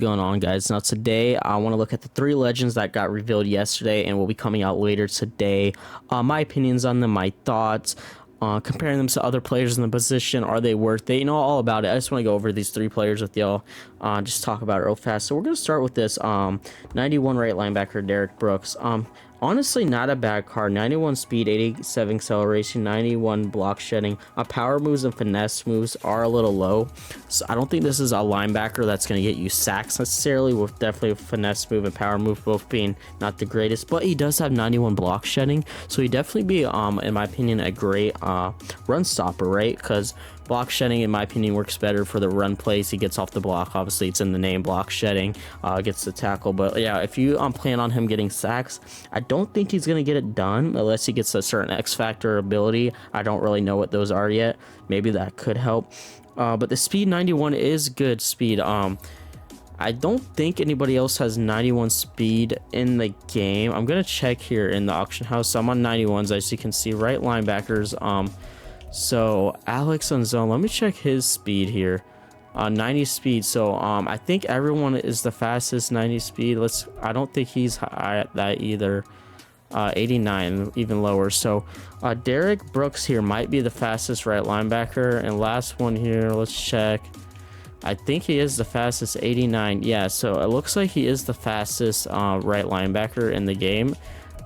Going on, guys? Now today I want to look at the three legends that got revealed yesterday and will be coming out later today. My opinions on them, my thoughts, comparing them to other players in the position. Are they worth it? You know, all about it. I just want to go over these three players with y'all, just talk about it real fast. So we're going to start with this 91 right linebacker Derek Brooks. Honestly, not a bad card. 91 speed, 87 acceleration, 91 block shedding. Power moves and finesse moves are a little low, so I don't think this is a linebacker that's going to get you sacks necessarily, with definitely a finesse move and power move both being not the greatest, but he does have 91 block shedding, so he'd definitely be, in my opinion, a great run stopper, right? Because block shedding, in my opinion, works better for the run plays. He gets off the block. Obviously, it's in the name, block shedding, gets the tackle. But yeah, if you plan on him getting sacks, I don't think he's going to get it done unless he gets a certain X factor ability. I don't really know what those are yet. Maybe that could help. But the speed 91 is good speed. I don't think anybody else has 91 speed in the game. I'm going to check here in the auction house. So I'm on 91s, as you can see, right linebackers. So Alex on zone, let me check his speed here. 90 speed. So I think everyone is the fastest 90 speed. I don't think he's high at that either. 89, even lower. So Derek Brooks here might be the fastest right linebacker. And last one here, let's check. I think he is the fastest, 89. Yeah, so it looks like he is the fastest right linebacker in the game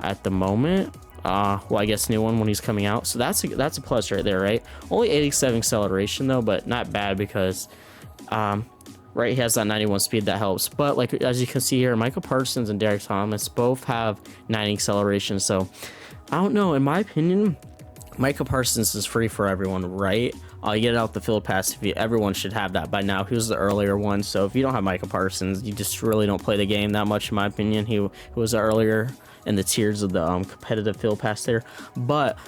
at the moment. Well, I guess new one when he's coming out, so that's a plus right there, right? Only 87 acceleration though, but not bad because right, he has that 91 speed that helps. But like, as you can see here, Michael Parsons and Derek Thomas both have 90 acceleration, so I don't know. In my opinion, Michael Parsons is free for everyone, right? You get it out the field pass. Everyone should have that by now. He was the earlier one, so if you don't have Michael Parsons, you just really don't play the game that much, in my opinion. He was the earlier in the tiers of the competitive field pass there. But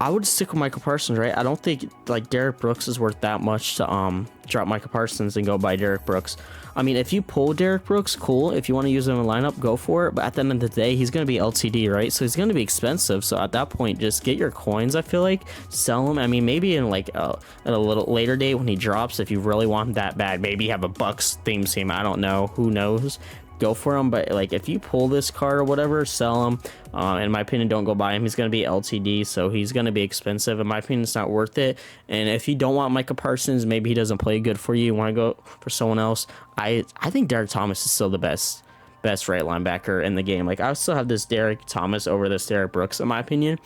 I would stick with Michael Parsons, right? I don't think like Derek Brooks is worth that much to drop Michael Parsons and go buy Derek Brooks. I mean, if you pull Derek Brooks, cool. If you want to use him in a lineup, go for it. But at the end of the day, he's going to be LTD, right? So he's going to be expensive. So at that point, just get your coins, I feel like. Sell him. I mean, maybe in like at a little later date when he drops, if you really want him that bad, maybe you have a Bucks theme team. I don't know. Who knows? Go for him. But like, if you pull this card or whatever, sell him. In my opinion, don't go buy him. He's going to be LTD, so he's going to be expensive. In my opinion, it's not worth it. And if you don't want Micah Parsons, maybe he doesn't play good for you, you want to go for someone else, I think Derek Thomas is still the best right linebacker in the game. Like, I still have this Derek Thomas over this Derek Brooks, in my opinion.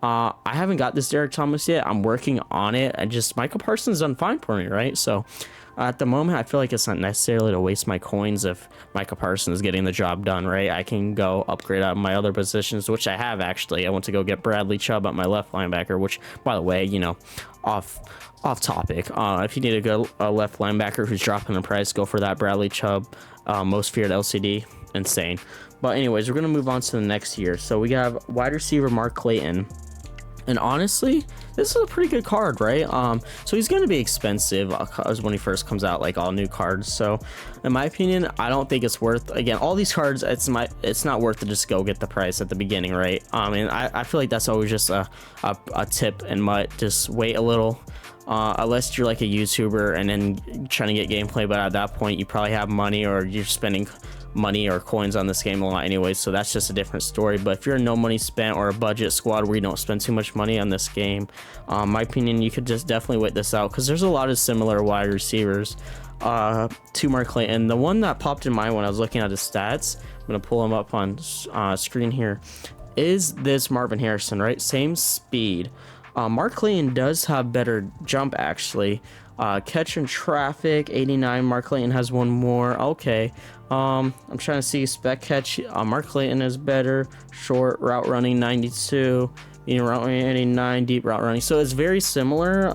I haven't got this Derek Thomas yet. I'm working on it. And just Michael Parsons done fine for me, right? So at the moment, I feel like it's not necessarily to waste my coins if Michael Parsons is getting the job done, right? I can go upgrade out my other positions, which I have actually. I want to go get Bradley Chubb at my left linebacker, which, by the way, you know, off topic. If you need a good left linebacker who's dropping in price, go for that Bradley Chubb. Most feared LCD, insane. But anyways, we're gonna move on to the next here. So we have wide receiver Mark Clayton. And honestly, this is a pretty good card, right? So he's going to be expensive as when he first comes out, like all new cards. So in my opinion, I don't think it's worth, again, all these cards, it's not worth to just go get the price at the beginning, right? And I feel like that's always just a tip and mutt. Just wait a little. Unless you're like a YouTuber and then trying to get gameplay, but at that point you probably have money or you're spending money or coins on this game a lot anyway, so that's just a different story. But if you're a no money spent or a budget squad where you don't spend too much money on this game, my opinion, you could just definitely wait this out because there's a lot of similar wide receivers to Mark Clayton. The one that popped in mind when I was looking at his stats, I'm gonna pull him up on screen here, is this Marvin Harrison, right? Same speed. Mark Clayton does have better jump actually. Catch in traffic 89. Mark Clayton has one more. Okay. I'm trying to see spec catch. Mark Clayton is better. Short route running 92. Route running 89. Deep route running. So it's very similar.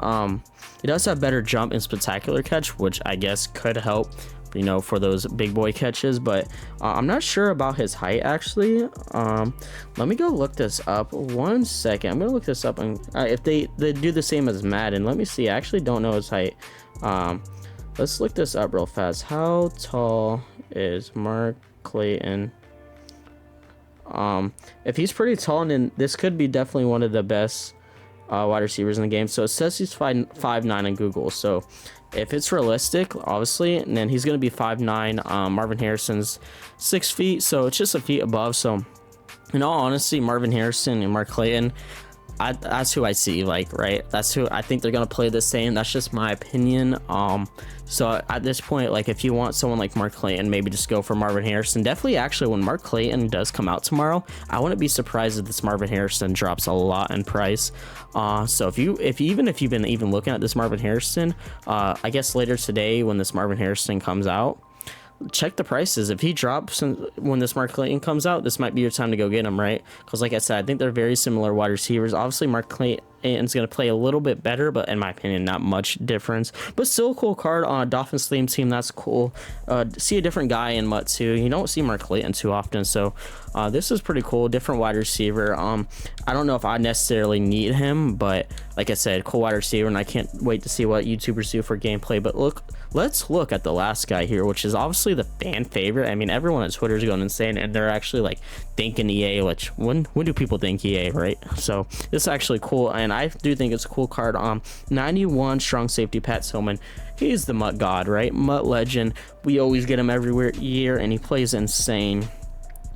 It does have better jump and spectacular catch, which I guess could help, you know, for those big boy catches. But I'm not sure about his height actually. Let me go look this up 1 second. I'm gonna look this up, and if they do the same as Madden, let me see. I actually don't know his height. Let's look this up real fast. How tall is Mark Clayton? If he's pretty tall, then this could be definitely one of the best wide receivers in the game. So it says he's 5'9" on Google, so if it's realistic, obviously, and then he's going to be 5'9". Marvin Harrison's 6 feet, so it's just a feet above. So in all honesty, Marvin Harrison and Mark Clayton, that's who I see, like, right? That's who I think they're gonna play the same. That's just my opinion. So at this point, like, if you want someone like Mark Clayton, maybe just go for Marvin Harrison. Definitely, actually, when Mark Clayton does come out tomorrow, I wouldn't be surprised if this Marvin Harrison drops a lot in price. So if you've been looking at this Marvin Harrison, I guess later today when this Marvin Harrison comes out, check the prices. If he drops when this Mark Clayton comes out, this might be your time to go get him, right? Because like I said, I think they're very similar wide receivers. Obviously, Mark Clayton's going to play a little bit better, but in my opinion, not much difference. But still a cool card on Dolphins theme team. That's cool. See a different guy in Mutt too. You don't see Mark Clayton too often, so this is pretty cool. Different wide receiver. I don't know if I necessarily need him, but like I said, cool wide receiver, and I can't wait to see what YouTubers do for gameplay. But let's look at the last guy here, which is obviously the fan favorite. I mean, everyone on Twitter is going insane, and they're actually like thinking EA, which when do people think EA, right? So this is actually cool, and I do think it's a cool card. 91 strong safety Pat Tillman. He's the Mutt god, right? Mutt legend. We always get him every year, and he plays insane.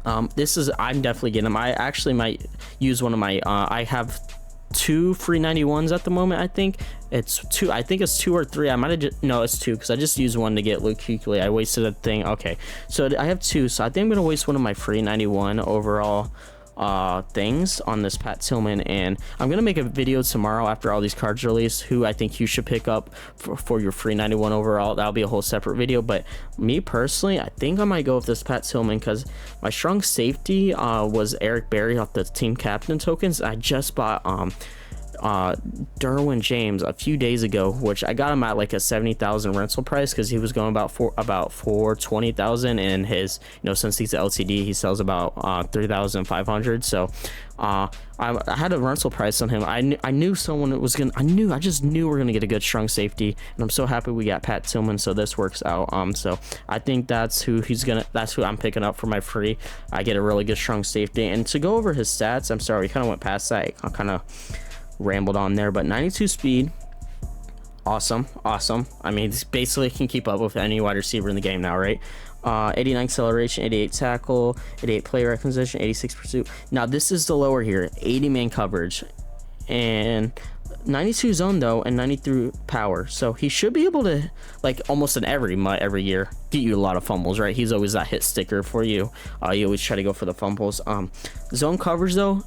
I'm definitely getting him. I actually might use one of my I have 2 free 91s at the moment. I think it's 2. I think it's 2 or 3. I might have just, no, it's 2, because I just used one to get Luke Kuechly. I wasted a thing. Okay, so I have 2, so I think I'm gonna waste one of my free 91 overall things on this Pat Tillman, and I'm gonna make a video tomorrow after all these cards release who I think you should pick up for your free 91 overall. That'll be a whole separate video, but me personally, I think I might go with this Pat Tillman because my strong safety was Eric Berry off the team captain tokens. I just bought Derwin James a few days ago, which I got him at like a 70,000 rental price because he was going about 420,000, and his, since he's a LTD, he sells about 3,500. So I had a rental price on him. I knew someone was gonna. I just knew we're gonna get a good strong safety, and I'm so happy we got Pat Tillman. So this works out. So I think that's who I'm picking up for my free. I get a really good strong safety, and to go over his stats, I'm sorry, we kind of went past that. I kind of rambled on there, but 92 speed, awesome. I mean, he basically can keep up with any wide receiver in the game now, right? 89 acceleration, 88 tackle, 88 play recognition, 86 pursuit. Now this is the lower here, 80 man coverage, and 92 zone though, and 93 power. So he should be able to, like, almost in every year, get you a lot of fumbles, right? He's always that hit sticker for you. You always try to go for the fumbles. Zone coverage though,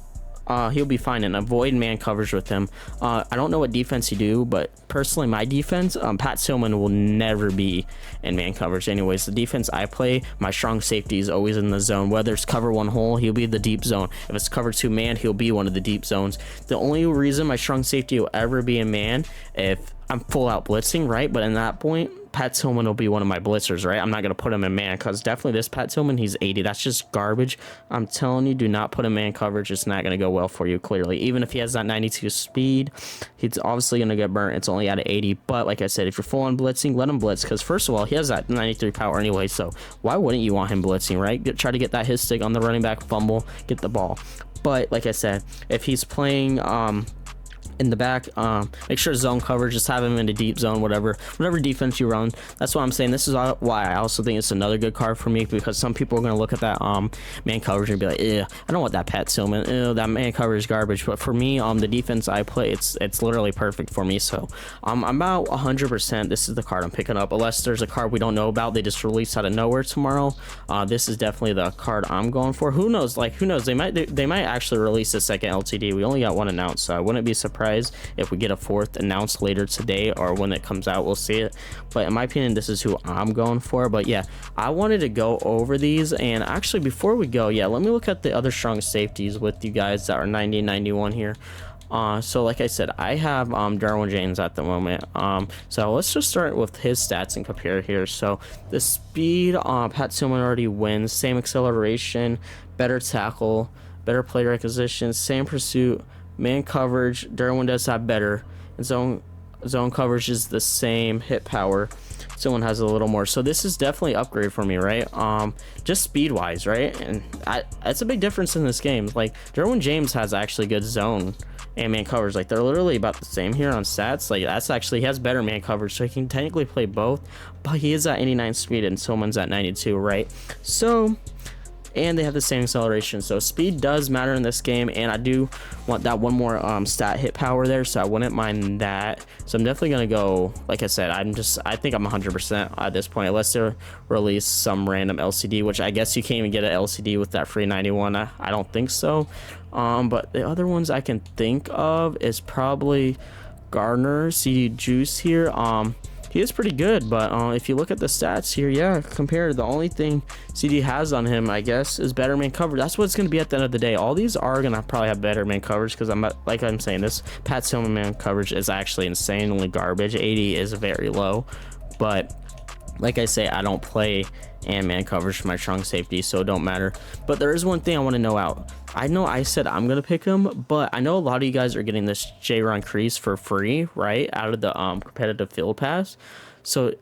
he'll be fine, and avoid man coverage with him. I don't know what defense you do, but personally my defense, Pat Tillman will never be in man coverage anyways. The defense I play, my strong safety is always in the zone. Whether it's cover 1 hole, he'll be the deep zone. If it's cover 2 man, he'll be one of the deep zones. The only reason my strong safety will ever be in man if I'm full out blitzing, right? But in that point, Pat Tillman will be one of my blitzers, right? I'm not going to put him in man because definitely this Pat Tillman, he's 80. That's just garbage. I'm telling you, do not put him in man coverage. It's not going to go well for you, clearly. Even if he has that 92 speed, he's obviously going to get burnt. It's only at an 80. But like I said, if you're full on blitzing, let him blitz because first of all, he has that 93 power anyway. So why wouldn't you want him blitzing, right? Try to get that hit stick on the running back, fumble, get the ball. But like I said, if he's playing in the back, make sure zone coverage, just have him in the deep zone, whatever defense you run. That's what I'm saying. This is why I also think it's another good card for me, because some people are going to look at that man coverage and be like, I don't want that Pat Tillman, that man coverage is garbage. But for me, the defense I play, it's literally perfect for me. So I'm about 100% this is the card I'm picking up, unless there's a card we don't know about, they just released out of nowhere tomorrow. This is definitely the card I'm going for. Who knows, they might actually release a second LTD. We only got one announced, so I wouldn't be surprised if we get a 4th announced later today, or when it comes out, we'll see it. But in my opinion, this is who I'm going for. But yeah, I wanted to go over these, and actually before we go, let me look at the other strong safeties with you guys that are 90 and 91 here. So like I said, I have Derwin James at the moment. So let's just start with his stats and compare here. So the speed, Pat Tillman already wins. Same acceleration, better tackle, better play requisition, same pursuit, man coverage, Derwin does have better. And so Zone coverage is the same. Hit power, someone has a little more. So this is definitely upgrade for me, right? Just speed wise, right? And that's a big difference in this game. Like Derwin James has actually good zone and man coverage. Like they're literally about the same here on stats. Like that's actually, he has better man coverage, so he can technically play both, but he is at 89 speed and someone's at 92, right? So, and they have the same acceleration, so speed does matter in this game, and I do want that one more stat, hit power there, so I wouldn't mind that. So I'm definitely gonna go, like I said, I think I'm 100% at this point, unless they release some random LCD, which I guess you can't even get an LCD with that free 91. I don't think so. But the other ones I can think of is probably Gardner, CD Juice here. He is pretty good, but if you look at the stats here, yeah, compared, the only thing CD has on him, I guess, is better man coverage. That's what it's going to be at the end of the day. All these are going to probably have better man coverage, because like I'm saying, this Pat Tillman man coverage is actually insanely garbage. 80 is very low, but like I say, I don't play and man coverage for my strong safety, so it don't matter. But there is one thing I want to know out. I know I said I'm gonna pick him, but I know a lot of you guys are getting this J-Ron Crease for free, right, out of the competitive field pass. So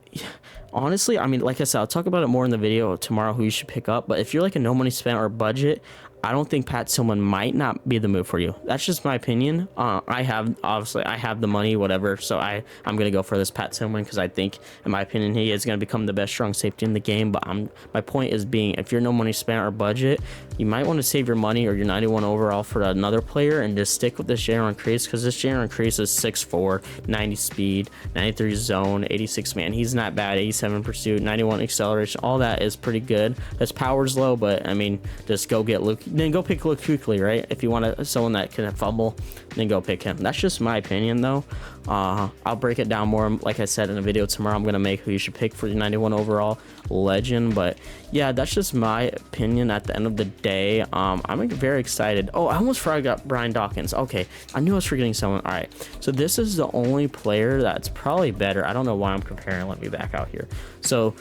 honestly, I mean, like I said, I'll talk about it more in the video tomorrow who you should pick up. But if you're like a no money spent or budget, I don't think Pat Tillman might not be the move for you. That's just my opinion. I have the money, whatever, so I'm gonna go for this Pat Tillman, because I think, in my opinion, he is gonna become the best strong safety in the game. But my point is being, if you're no money spent or budget, you might want to save your money or your 91 overall for another player and just stick with this J-Ron Crease, because this J-Ron Crease is 6'4", 90 speed, 93 zone, 86 man. He's not bad. 87 pursuit, 91 acceleration. All that is pretty good. His power's low, but I mean, just go get Luke. Then go pick Luke quickly, right? If you want someone that can fumble, then go pick him. That's just my opinion, though. I'll break it down more, like I said, in a video tomorrow. I'm gonna make who you should pick for the 91 overall legend. But yeah, that's just my opinion at the end of the day. I'm very excited. Oh, I almost forgot Brian Dawkins. Okay, I knew I was forgetting someone. All right, so this is the only player that's probably better. I don't know why I'm comparing. Let me back out here. So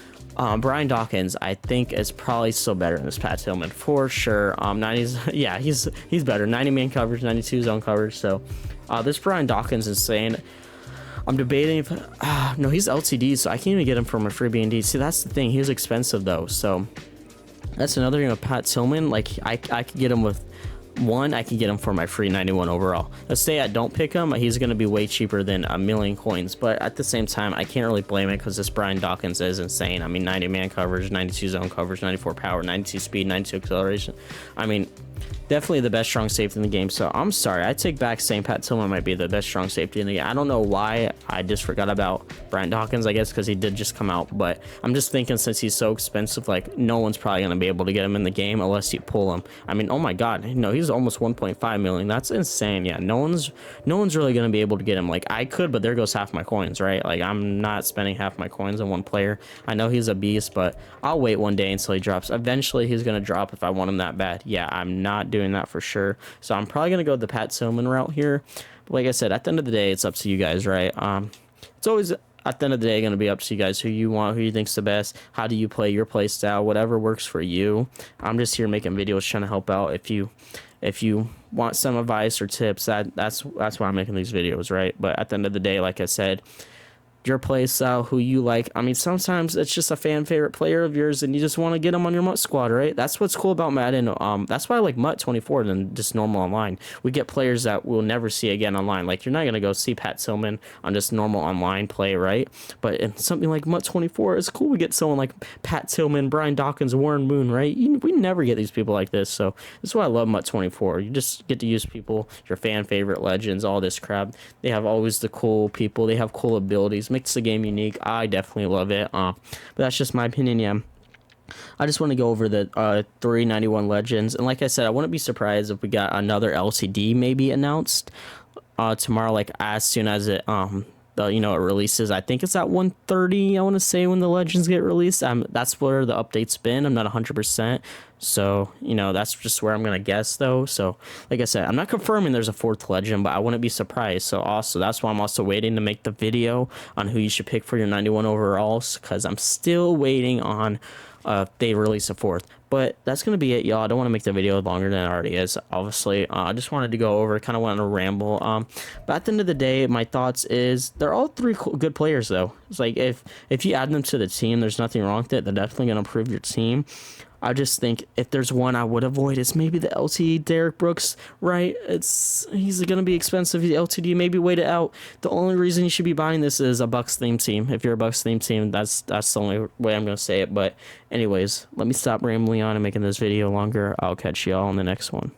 Brian Dawkins, I think, is probably still better than this Pat Tillman for sure. 90s, yeah, he's better. 90 man coverage, 92 zone coverage. So this Brian Dawkins is insane. I'm debating if no, he's LTD, so I can't even get him from a free B&D. See, that's the thing. He was expensive though, so that's another thing with Pat Tillman. Like I could get him with one, I can get him for my free 91 overall. Let's say I don't pick him, he's going to be way cheaper than a million coins, but at the same time, I can't really blame it, because this Brian Dawkins is insane. I mean, 90 man coverage, 92 zone coverage, 94 power, 92 speed, 92 acceleration. I mean, definitely the best strong safety in the game. So I'm sorry, I take back saying Pat Tillman might be the best strong safety in the game. I don't know why I just forgot about Brian Dawkins. I guess because he did just come out, but I'm just thinking, since he's so expensive, like no one's probably going to be able to get him in the game unless you pull him. I mean, oh my god, no, he's almost 1.5 million. That's insane. Yeah, no one's really going to be able to get him. Like I could, but there goes half my coins, right? Like I'm not spending half my coins on one player. I know he's a beast, but I'll wait one day until he drops. Eventually he's going to drop if I want him that bad. Yeah, I'm not doing that for sure. So I'm probably going to go the Pat Tillman route here. But like I said, at the end of the day, it's up to you guys, right? It's always, at the end of the day, going to be up to you guys, who you want, who you think's the best, how do you play your play style, whatever works for you. I'm just here making videos trying to help out. If you want some advice or tips, that's why I'm making these videos, right? But at the end of the day, like I said, your play style, who you like. I mean, sometimes it's just a fan favorite player of yours and you just want to get them on your MUT squad, right? That's what's cool about Madden. That's why I like MUT 24 than just normal online. We get players that we'll never see again online. Like, you're not going to go see Pat Tillman on just normal online play, right? But in something like MUT 24, it's cool we get someone like Pat Tillman, Brian Dawkins, Warren Moon, right? We never get these people like this. So that's why I love MUT 24. You just get to use people, your fan favorite legends, all this crap. They have always the cool people. They have cool abilities. Makes the game unique. I definitely love it. But that's just my opinion. Yeah, I just want to go over the 391 legends, and like I said, I wouldn't be surprised if we got another LCD maybe announced tomorrow, like as soon as it it releases. I think it's at 1:30, I want to say, when the legends get released. That's where the update's been. I'm not 100%, so that's just where I'm gonna guess though. So like I said, I'm not confirming there's a fourth legend, but I wouldn't be surprised. So also, that's why I'm also waiting to make the video on who you should pick for your 91 overalls, because I'm still waiting on they release a fourth. But that's gonna be it, y'all. I don't want to make the video longer than it already is. Obviously, I just wanted to go over, kind of wanted to ramble. But at the end of the day, my thoughts is they're all three good players, though. It's like if you add them to the team, there's nothing wrong with it. They're definitely gonna improve your team. I just think if there's one I would avoid, it's maybe the LTD Derek Brooks, right? He's going to be expensive. The LTD, maybe wait it out. The only reason you should be buying this is a Bucks theme team. If you're a Bucks theme team, that's the only way I'm going to say it. But anyways, let me stop rambling on and making this video longer. I'll catch y'all on the next one.